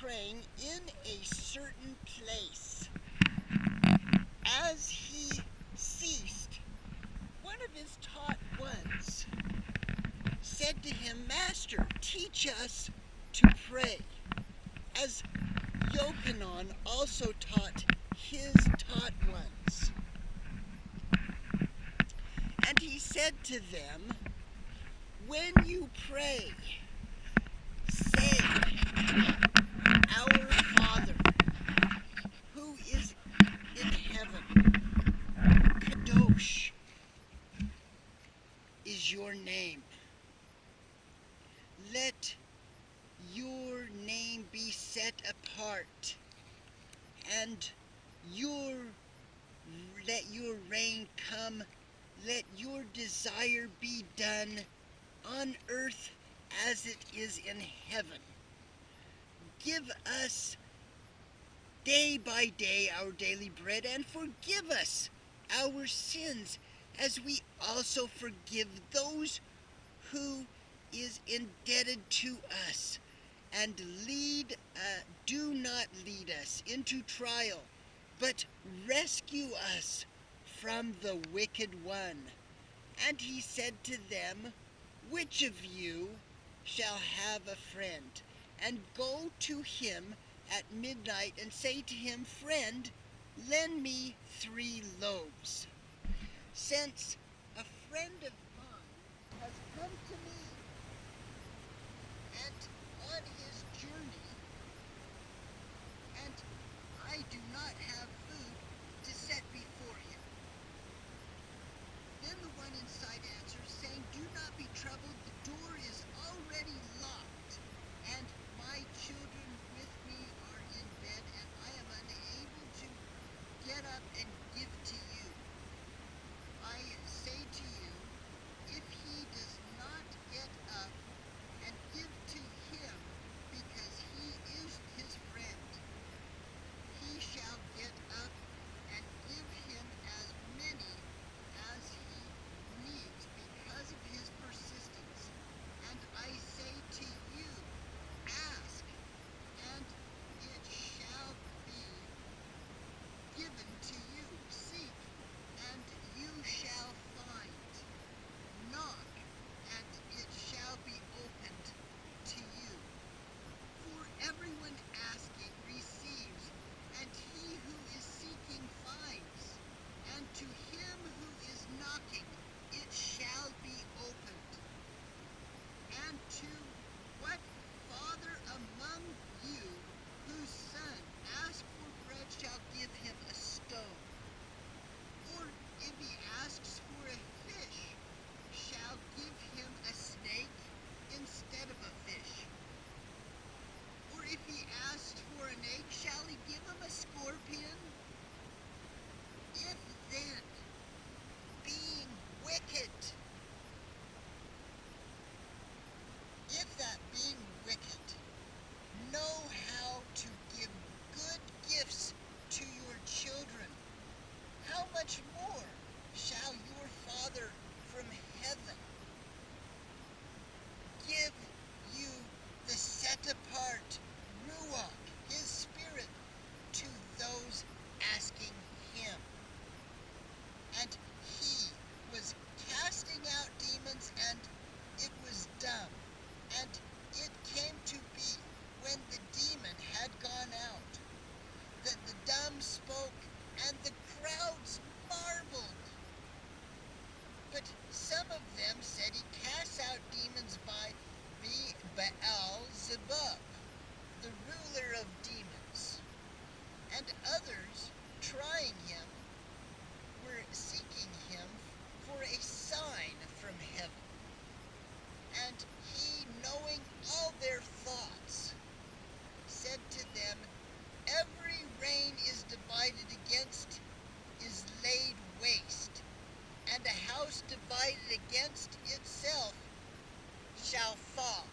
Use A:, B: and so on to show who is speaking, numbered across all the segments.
A: praying in a certain place. As he ceased, one of his taught ones said to him, "Master, teach us to pray," as Yahuchanon also taught his taught ones. And he said to them, "When you pray, say, 'Our Father, who is in heaven, Kadosh is your name. Let your name be set apart, and let your reign come. Let your desire be done on earth as it is in heaven. Give us day by day our daily bread, and forgive us our sins as we also forgive those who is indebted to us. And do not lead us into trial, but rescue us from the wicked one." And he said to them, "Which of you shall have a friend, and go to him at midnight and say to him, 'Friend, lend me 3 loaves. Since a friend of mine has come to me, and on his journey, and I do not have food to set before him.' Then the one inside answers, saying, 'Do not be troubled, the door is already locked, and my children with me are in bed, and I am unable to get up and give to you. I say to you, if he does not get up and give to him, because he is his friend, he shall get up and give him as many as he needs because of his persistence. And I say to you, ask, and it shall be given to you. Seek, and you shall find. Knock, and it shall be opened to you. For everyone asking receives, and he who is seeking finds, and to him who is knocking it shall be opened. And to what father among you whose son asks for bread shall give him a stone? Or if he asks for a fish, shall give him a snake instead of a fish? Or if he asks for an egg, shall he give him a scorpion? If then, being wicked, know how to give good gifts to your children, how much more shall your Father from heaven give you the set-apart ruach, his spirit, to those asking him? And he was casting out demons, and it was dumb. And it came to be, when the demon had gone out, that the dumb spoke, and the crowds marveled. But some of them said, he casts out demons by Ba al Zebub, the ruler of demons. And others, trying him, were seeking him for a sign from heaven. And he, knowing all their thoughts, said to them, every reign is divided against is laid waste, and a house divided against itself shall fall.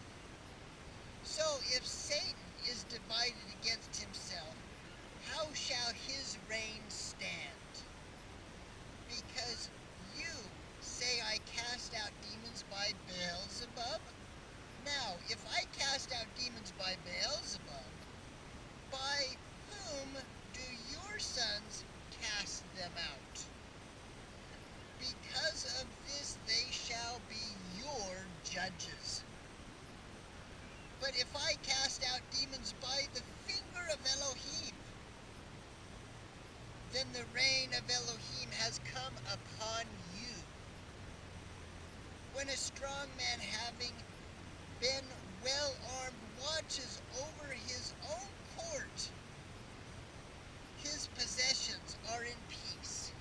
A: So if Satan is divided against himself, how shall when the reign of Elohim has come upon you. When a strong man, having been well armed, watches over his own court, his possessions are in peace.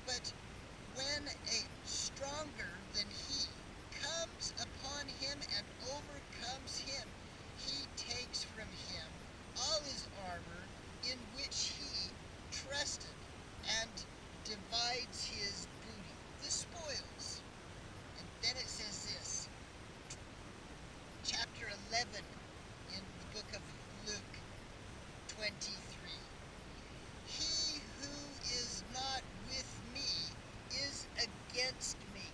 A: But when a stronger than he comes upon him and overcomes him, he takes from him all his armor in which he trusted, and divides his booty, the spoils. And then it says this, chapter 11 in the book of Luke 23. He who is not with me is against me,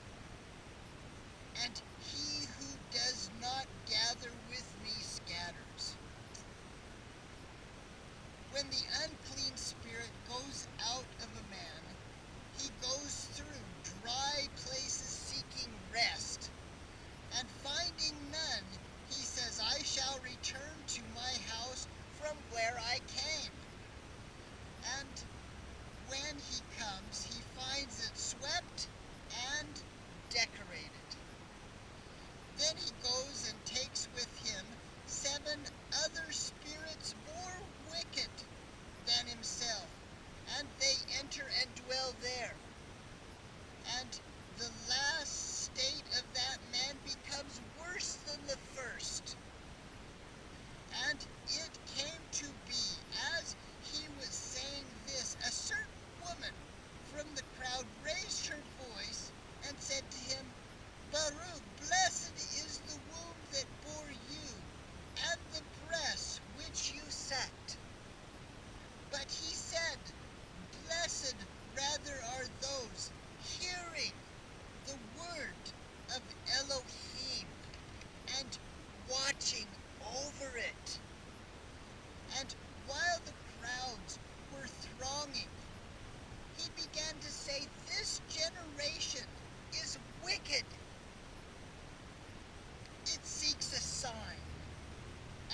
A: and he who does not gather with me scatters. When the unclean spirit goes out of a man, he goes through dry places seeking rest, and finding none, he says, I shall return to my house from where I came. And when he comes, he finds it swept and decorated. Then he goes and takes with him 7 other spirits more wicked than himself, and they enter and dwell there. And the last state of that man becomes worse than the first. And it came to be, as he was saying this, a certain woman from the crowd raised her voice and said to him, Baruch, blessed is the womb that bore you, and the breasts which you sucked. But he said, blessed rather are those hearing the word of Elohim and watching over it. And while the crowds were thronging, he began to say, this generation is wicked. It seeks a sign,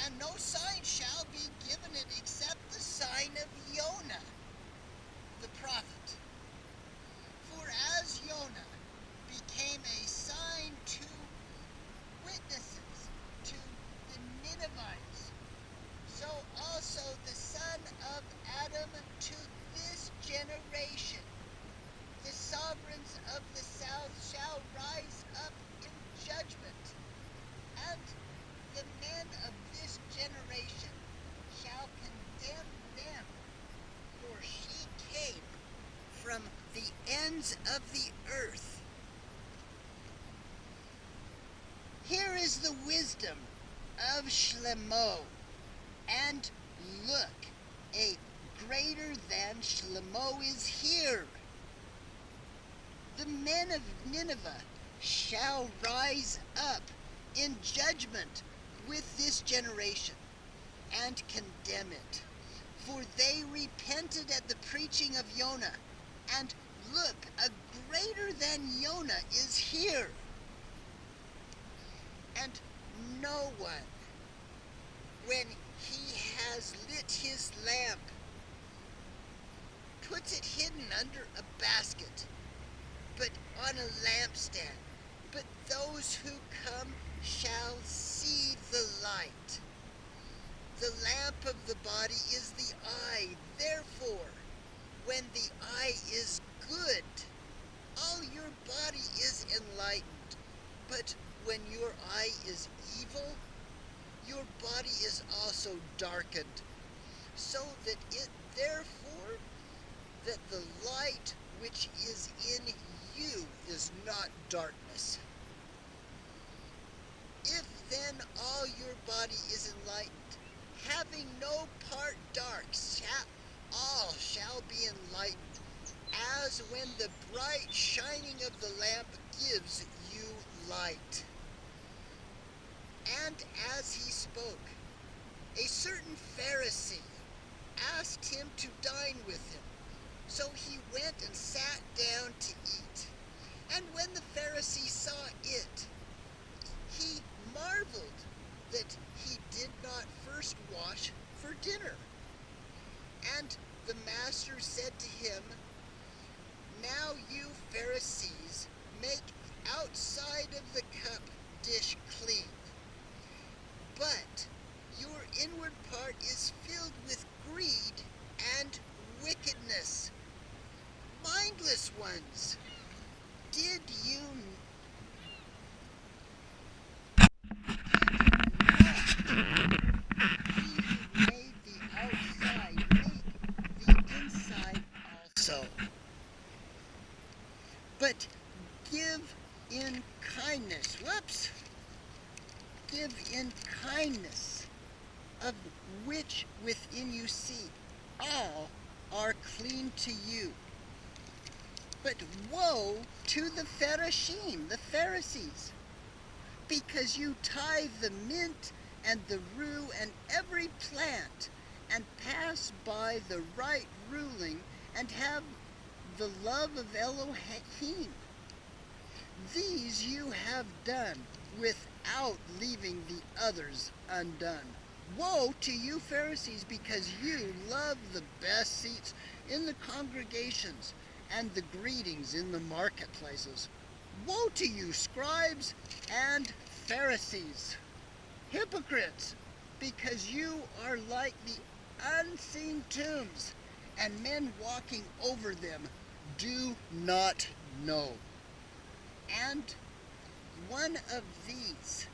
A: and no sign shall be given it except the sign of Yonah, the prophet. For as Yonah became a sign to witnesses, to the Ninevites, so also the son of Adam to this generation. The sovereigns of the south shall rise up in judgment, and the men of this generation shall condemn them, for she came from the ends of the earth. Here is the wisdom of Shalomah, and look, a greater than Shalomah is here. The men of Niyneveh shall rise up in judgment with this generation and condemn it. For they repented at the preaching of Yonah, and look, a greater than Yonah is here. And no one, when he has lit his lamp, puts it hidden under a basket, but on a lampstand. But those who come shall see the light. The lamp of the body is the eye. Therefore, when the eye is good, all your body is enlightened. But when your eye is evil, your body is also darkened. So that it, therefore, that the light which is in you is not darkness. If then all your body is enlightened, having no part dark, all shall be enlightened, as when the bright shining of the lamp gives you light. And as he spoke, a certain Pharisee asked him to dine with him. So he went and sat down to eat. And when the Pharisee saw it, he marveled that he did not first wash for dinner. And The master said to him, "Now you Pharisees make outside of the cup dish clean, but your inward part is filled with greed and wickedness. Mindless ones, did you made the outside, make the inside also. But give in kindness, give in kindness, of which within you see, all are clean to you. But woe to the Pharisees, because you tithe the mint and the rue and every plant, and pass by the right ruling, and have the love of Elohiym. These you have done without leaving the others undone. Woe to you Pharisees, because you love the best seats in the congregations and the greetings in the marketplaces. Woe to you scribes and Pharisees, hypocrites, because you are like the unseen tombs, and men walking over them do not know. And one of these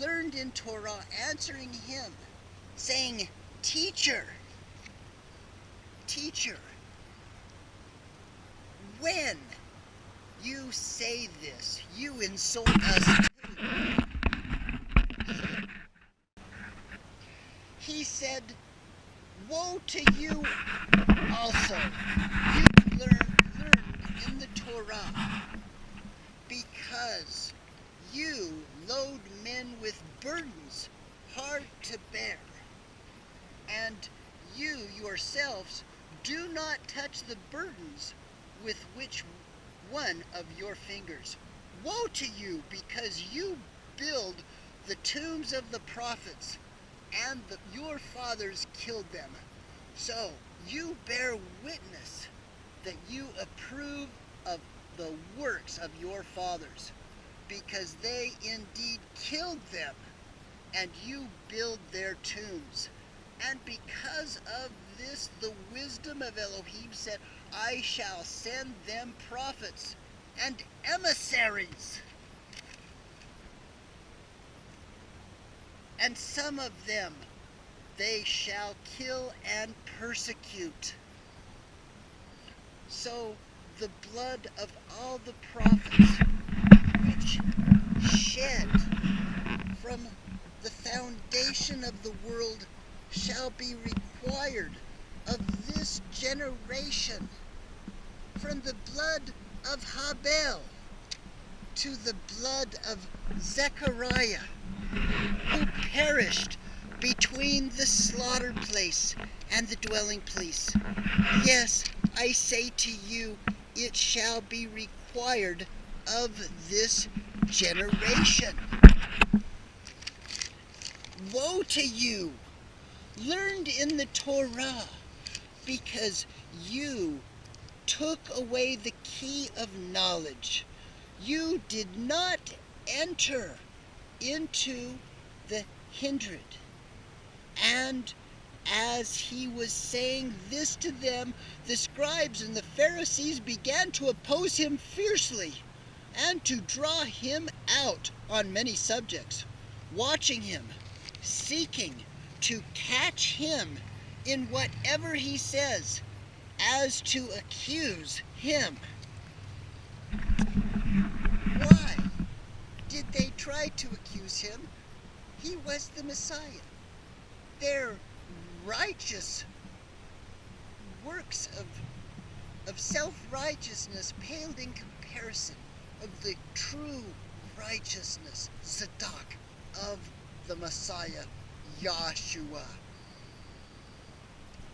A: learned in Torah, answering him, saying, Teacher, when you say this, you insult us too. He said, woe to you also. You learned in the Torah, because you load men with burdens hard to bear, and you yourselves do not touch the burdens with which one of your fingers. Woe to you, because you build the tombs of the prophets, and your fathers killed them. So you bear witness that you approve of the works of your fathers, because they indeed killed them, and you build their tombs. And because of this, the wisdom of Elohim said, I shall send them prophets and emissaries, and some of them they shall kill and persecute. So the blood of all the prophets which shed from the foundation of the world shall be required of this generation, from the blood of Habel to the blood of Zechariah, who perished between the slaughter place and the dwelling place. Yes, I say to you, it shall be required of this generation. Woe to you, learned in the Torah, because you took away the key of knowledge. You did not enter into the kindred. And as he was saying this to them, the scribes and the Pharisees began to oppose him fiercely, and to draw him out on many subjects, watching him, seeking to catch him in whatever he says, as to accuse him. Why did they try to accuse him? He was the Messiah. Their righteous works of self-righteousness paled in comparison of the true righteousness, Tzedak, of the Messiah, Yahshua.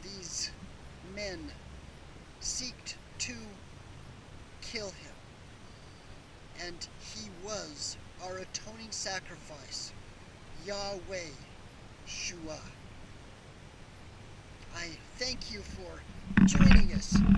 A: These men seeked to kill him, and he was our atoning sacrifice, YHWHY. I thank you for joining us.